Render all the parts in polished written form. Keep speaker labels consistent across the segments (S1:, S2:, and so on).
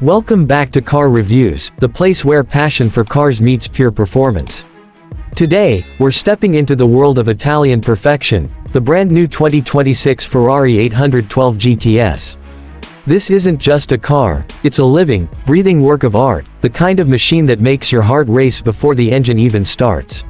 S1: Welcome back to Car Reviews, the place where passion for cars meets pure performance. Today, we're stepping into the world of Italian perfection, the brand new 2026 Ferrari 812 GTS. This isn't just a car, it's a living, breathing work of art, the kind of machine that makes your heart race before the engine even starts.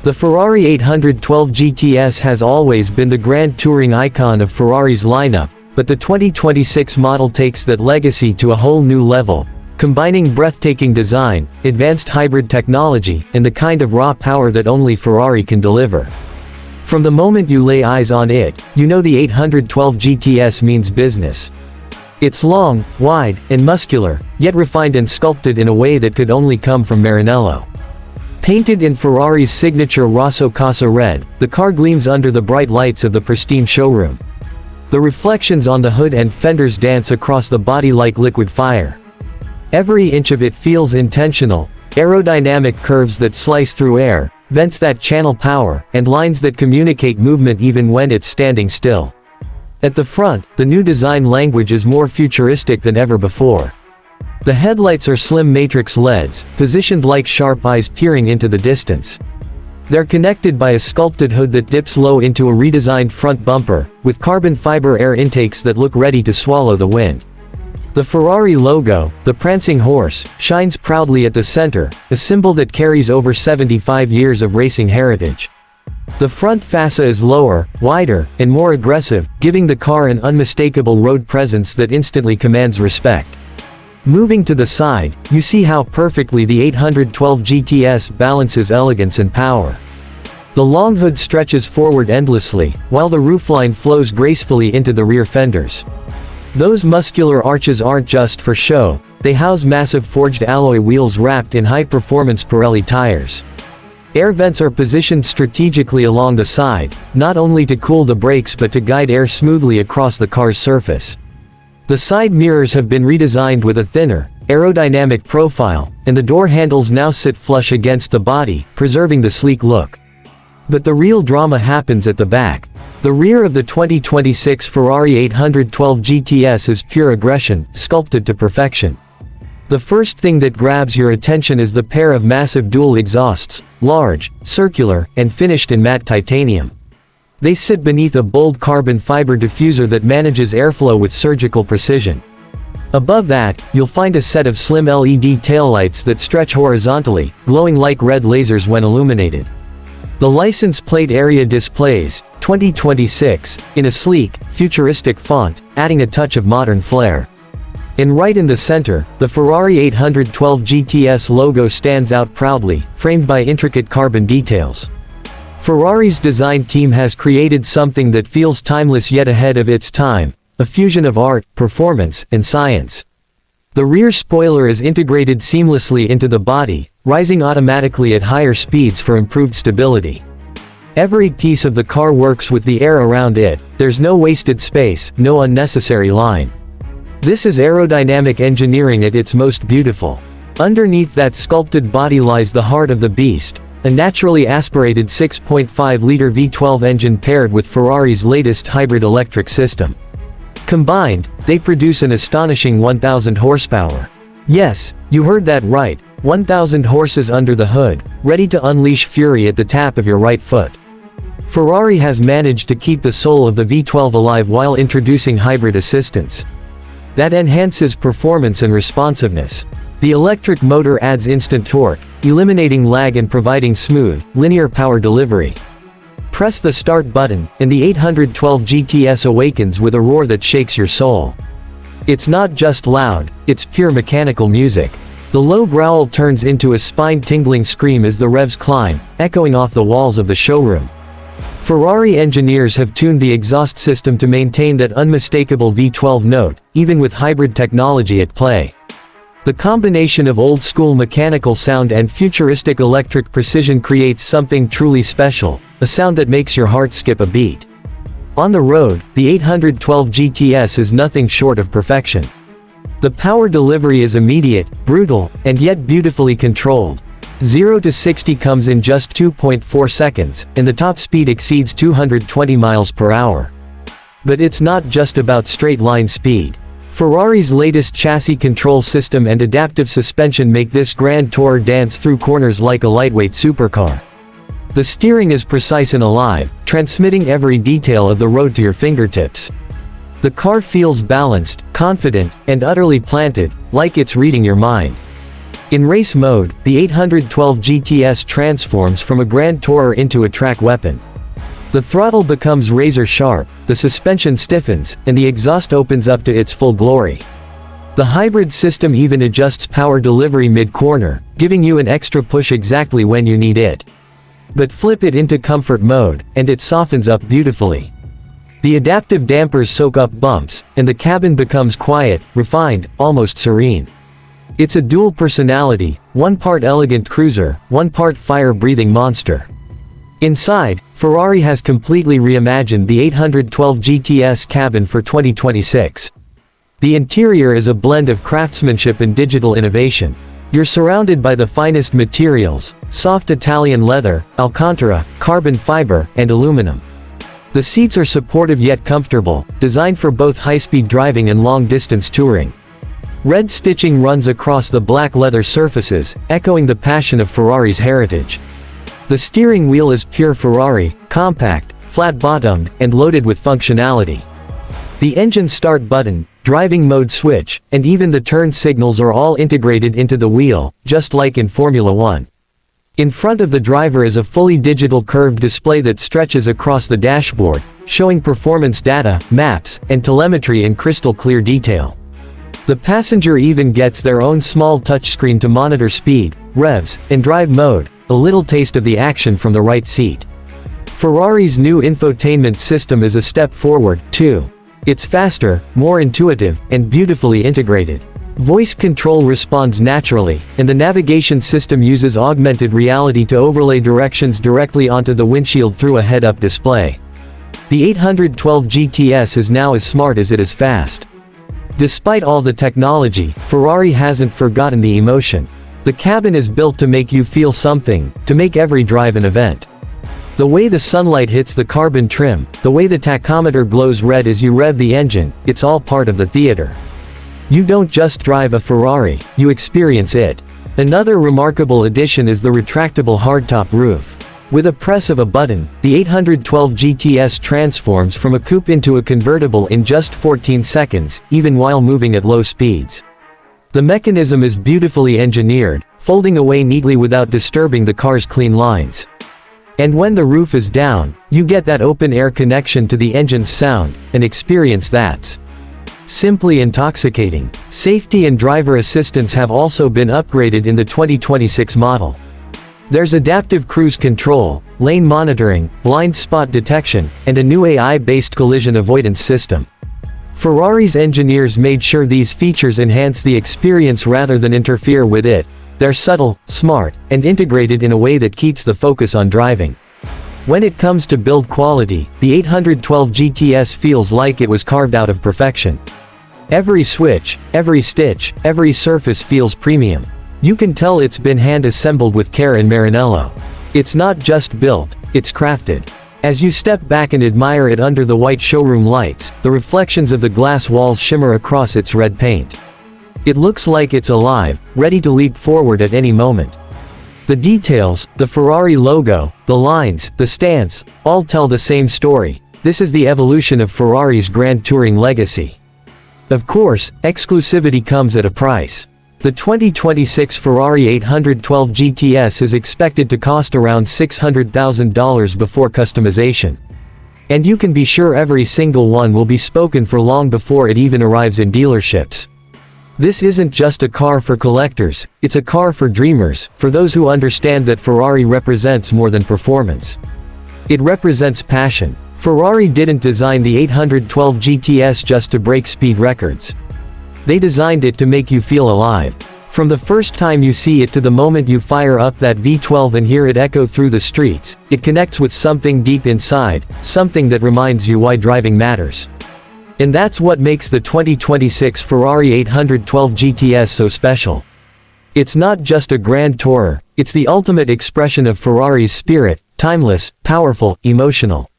S1: The Ferrari 812 GTS has always been the grand touring icon of Ferrari's lineup, but the 2026 model takes that legacy to a whole new level, combining breathtaking design, advanced hybrid technology, and the kind of raw power that only Ferrari can deliver. From the moment you lay eyes on it, you know the 812 GTS means business. It's long, wide, and muscular, yet refined and sculpted in a way that could only come from Maranello. Painted in Ferrari's signature Rosso Casa red, the car gleams under the bright lights of the pristine showroom. The reflections on the hood and fenders dance across the body like liquid fire. Every inch of it feels intentional, aerodynamic curves that slice through air, vents that channel power, and lines that communicate movement even when it's standing still. At the front, the new design language is more futuristic than ever before. The headlights are slim matrix LEDs, positioned like sharp eyes peering into the distance. They're connected by a sculpted hood that dips low into a redesigned front bumper, with carbon fiber air intakes that look ready to swallow the wind. The Ferrari logo, the prancing horse, shines proudly at the center, a symbol that carries over 75 years of racing heritage. The front fascia is lower, wider, and more aggressive, giving the car an unmistakable road presence that instantly commands respect. Moving to the side, you see how perfectly the 812 GTS balances elegance and power. The long hood stretches forward endlessly, while the roofline flows gracefully into the rear fenders. Those muscular arches aren't just for show, they house massive forged alloy wheels wrapped in high-performance Pirelli tires. Air vents are positioned strategically along the side, not only to cool the brakes but to guide air smoothly across the car's surface. The side mirrors have been redesigned with a thinner, aerodynamic profile, and the door handles now sit flush against the body, preserving the sleek look. But the real drama happens at the back. The rear of the 2026 Ferrari 812 GTS is pure aggression, sculpted to perfection. The first thing that grabs your attention is the pair of massive dual exhausts, large, circular, and finished in matte titanium. They sit beneath a bold carbon fiber diffuser that manages airflow with surgical precision. Above that, you'll find a set of slim LED taillights that stretch horizontally, glowing like red lasers when illuminated. The license plate area displays 2026 in a sleek, futuristic font, adding a touch of modern flair. And right in the center, the Ferrari 812 GTS logo stands out proudly, framed by intricate carbon details. Ferrari's design team has created something that feels timeless yet ahead of its time, a fusion of art, performance, and science. The rear spoiler is integrated seamlessly into the body, rising automatically at higher speeds for improved stability. Every piece of the car works with the air around it, there's no wasted space, no unnecessary line. This is aerodynamic engineering at its most beautiful. Underneath that sculpted body lies the heart of the beast, a naturally aspirated 6.5-liter V12 engine paired with Ferrari's latest hybrid electric system. Combined, they produce an astonishing 1,000 horsepower. Yes, you heard that right, 1,000 horses under the hood, ready to unleash fury at the tap of your right foot. Ferrari has managed to keep the soul of the V12 alive while introducing hybrid assistance. That enhances performance and responsiveness. The electric motor adds instant torque, eliminating lag and providing smooth, linear power delivery. Press the start button, and the 812 GTS awakens with a roar that shakes your soul. It's not just loud, it's pure mechanical music. The low growl turns into a spine-tingling scream as the revs climb, echoing off the walls of the showroom. Ferrari engineers have tuned the exhaust system to maintain that unmistakable V12 note, even with hybrid technology at play. The combination of old-school mechanical sound and futuristic electric precision creates something truly special, a sound that makes your heart skip a beat. On the road, the 812 GTS is nothing short of perfection. The power delivery is immediate, brutal, and yet beautifully controlled. 0 to 60 comes in just 2.4 seconds, and the top speed exceeds 220 miles per hour. But it's not just about straight-line speed. Ferrari's latest chassis control system and adaptive suspension make this Grand Tourer dance through corners like a lightweight supercar. The steering is precise and alive, transmitting every detail of the road to your fingertips. The car feels balanced, confident, and utterly planted, like it's reading your mind. In race mode, the 812 GTS transforms from a Grand Tourer into a track weapon. The throttle becomes razor-sharp, the suspension stiffens, and the exhaust opens up to its full glory. The hybrid system even adjusts power delivery mid-corner, giving you an extra push exactly when you need it. But flip it into comfort mode, and it softens up beautifully. The adaptive dampers soak up bumps, and the cabin becomes quiet, refined, almost serene. It's a dual personality, one part elegant cruiser, one part fire-breathing monster. Inside, Ferrari has completely reimagined the 812 GTS cabin for 2026. The interior is a blend of craftsmanship and digital innovation. You're surrounded by the finest materials: soft Italian leather, Alcantara, carbon fiber, and aluminum. The seats are supportive yet comfortable, designed for both high-speed driving and long-distance touring. Red stitching runs across the black leather surfaces, echoing the passion of Ferrari's heritage. The steering wheel is pure Ferrari, compact, flat-bottomed, and loaded with functionality. The engine start button, driving mode switch, and even the turn signals are all integrated into the wheel, just like in Formula One. In front of the driver is a fully digital curved display that stretches across the dashboard, showing performance data, maps, and telemetry in crystal clear detail. The passenger even gets their own small touchscreen to monitor speed, revs, and drive mode, a little taste of the action from the right seat. Ferrari's new infotainment system is a step forward, too. It's faster, more intuitive, and beautifully integrated. Voice control responds naturally, and the navigation system uses augmented reality to overlay directions directly onto the windshield through a head-up display. The 812 GTS is now as smart as it is fast. Despite all the technology, Ferrari hasn't forgotten the emotion. The cabin is built to make you feel something, to make every drive an event. The way the sunlight hits the carbon trim, the way the tachometer glows red as you rev the engine, it's all part of the theater. You don't just drive a Ferrari, you experience it. Another remarkable addition is the retractable hardtop roof. With a press of a button, the 812 GTS transforms from a coupe into a convertible in just 14 seconds, even while moving at low speeds. The mechanism is beautifully engineered, folding away neatly without disturbing the car's clean lines. And when the roof is down, you get that open-air connection to the engine's sound, an experience that's simply intoxicating. Safety and driver assistance have also been upgraded in the 2026 model. There's adaptive cruise control, lane monitoring, blind spot detection, and a new AI-based collision avoidance system. Ferrari's engineers made sure these features enhance the experience rather than interfere with it. They're subtle, smart, and integrated in a way that keeps the focus on driving. When it comes to build quality, the 812 GTS feels like it was carved out of perfection. Every switch, every stitch, every surface feels premium. You can tell it's been hand-assembled with care and Maranello. It's not just built, it's crafted. As you step back and admire it under the white showroom lights, the reflections of the glass walls shimmer across its red paint. It looks like it's alive, ready to leap forward at any moment. The details, the Ferrari logo, the lines, the stance, all tell the same story. This is the evolution of Ferrari's Grand Touring legacy. Of course, exclusivity comes at a price. The 2026 Ferrari 812 GTS is expected to cost around $600,000 before customization. And you can be sure every single one will be spoken for long before it even arrives in dealerships. This isn't just a car for collectors, it's a car for dreamers, for those who understand that Ferrari represents more than performance. It represents passion. Ferrari didn't design the 812 GTS just to break speed records. They designed it to make you feel alive. From the first time you see it to the moment you fire up that V12 and hear it echo through the streets, it connects with something deep inside, something that reminds you why driving matters. And that's what makes the 2026 Ferrari 812 GTS so special. It's not just a Grand Tourer, it's the ultimate expression of Ferrari's spirit, timeless, powerful, emotional.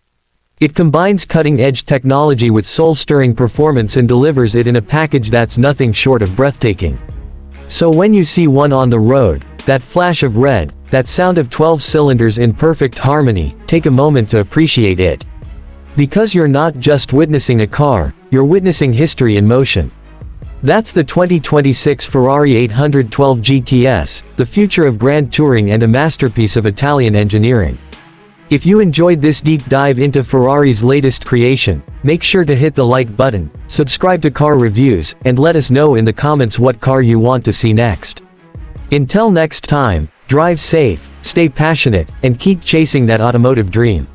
S1: It combines cutting-edge technology with soul-stirring performance and delivers it in a package that's nothing short of breathtaking. So when you see one on the road, that flash of red, that sound of 12 cylinders in perfect harmony, take a moment to appreciate it. Because you're not just witnessing a car, you're witnessing history in motion. That's the 2026 Ferrari 812 GTS, the future of grand touring and a masterpiece of Italian engineering. If you enjoyed this deep dive into Ferrari's latest creation, make sure to hit the like button, subscribe to Car Reviews, and let us know in the comments what car you want to see next. Until next time, drive safe, stay passionate, and keep chasing that automotive dream.